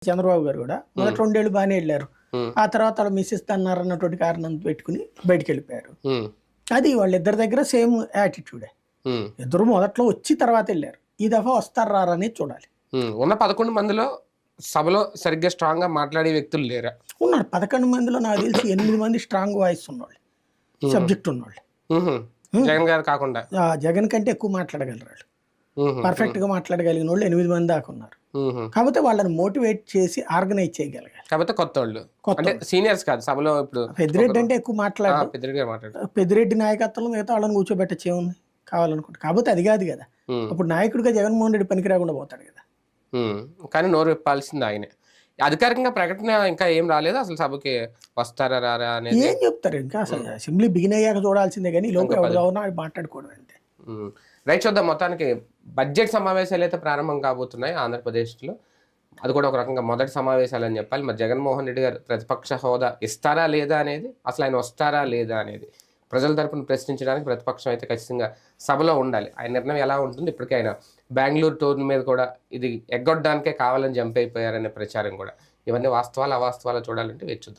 చంద్రబాబు గారు కూడా మొదటి 2 ఏళ్ళు బాగానే వెళ్ళారు. ఉమ్, ఆ తర్వాత వాళ్ళ మిస్సెస్ అన్నారన్నటువంటి కారణం పెట్టుకుని బయటికి వెళ్ళిపోయారు. ఉమ్, అది వాళ్ళిద్దరి దగ్గర సేమ్ యాటిట్యూడే. ఉమ్, ఇద్దరు మొదట్లో వచ్చి తర్వాత వెళ్ళారు. ఈ దఫా వస్తారు రారా అనేది చూడాలి. ఉన్న 11 మందిలో సభలో సరిగ్గా స్ట్రాంగ్ గా మాట్లాడే వ్యక్తులు లేరా? ఉన్నారు 11 మందిలో నాకు తెలిసి 8 మంది స్ట్రాంగ్ వాయిస్ ఉన్నవాళ్ళు, సబ్జెక్ట్ ఉన్నవాళ్ళు. ఉహు, జగన్ గారు కాకుండా. జగన్ కంటే ఎక్కువ మాట్లాడగలరు వాళ్ళు. ఉహు, పర్ఫెక్ట్ గా మాట్లాడగలిగిన వాళ్ళు 8 మంది దాకా ఉన్నారు. ఉహు. కాకపోతే వాళ్ళని మోటివేట్ చేసి ఆర్గనైజ్ చేయగలగాలి. కాకపోతే కొత్త వాళ్ళు కొత్త అంటే సీనియర్స్ కాదు సభలో ఇప్పుడు. పెద్దిరెడ్డి అంటే ఎక్కువ మాట్లాడారు. పెద్దరి గారు మాట్లాడు. పెద్దిరెడ్డి నాయకత్వంలో మిగతా వాళ్ళని కూర్చోబెట్టచ్చు ఏముంది కావాలనుకుంటే. కాకపోతే అది కాదు కదా, అప్పుడు నాయకుడిగా జగన్మోహన్ రెడ్డి పనికి రాకుండా పోతాడు కదా. కానీ నోరు విప్పాల్సింది ఆయనే. అధికారికంగా ప్రకటన ఇంకా ఏం రాలేదు అసలు సభకి వస్తారా రారా అనేది. ఏం చెప్తారు ఇంకా అసలు అసెంబ్లీ బిగిన్ అయ్యాక చూడాల్సిందే కానీ ఈ లోపు ఎవరు కావునా మాట్లాడుకోవడం అంతే. రైట్, చూద్దాం. మొత్తానికి బడ్జెట్ సమావేశాలు అయితే ప్రారంభం కాబోతున్నాయి ఆంధ్రప్రదేశ్లో. అది కూడా ఒక రకంగా మొదటి సమావేశాలు అని చెప్పాలి. మరి జగన్మోహన్ రెడ్డి గారు ప్రతిపక్ష హోదా ఇస్తారా లేదా అనేది, అసలు ఆయన వస్తారా లేదా అనేది ప్రజల తరపున ప్రశ్నించడానికి ప్రతిపక్షం అయితే ఖచ్చితంగా సభలో ఉండాలి. ఆయన నిర్ణయం ఎలా ఉంటుంది, ఇప్పటికే ఆయన బెంగళూరు టూర్ మీద కూడా ఇది ఎగ్గొట్టడానికే కావాలని జంప్ అయిపోయారనే ప్రచారం కూడా. ఇవన్నీ వాస్తవాలు అవాస్తవాలు చూడాలంటే వేచి చూద్దాం.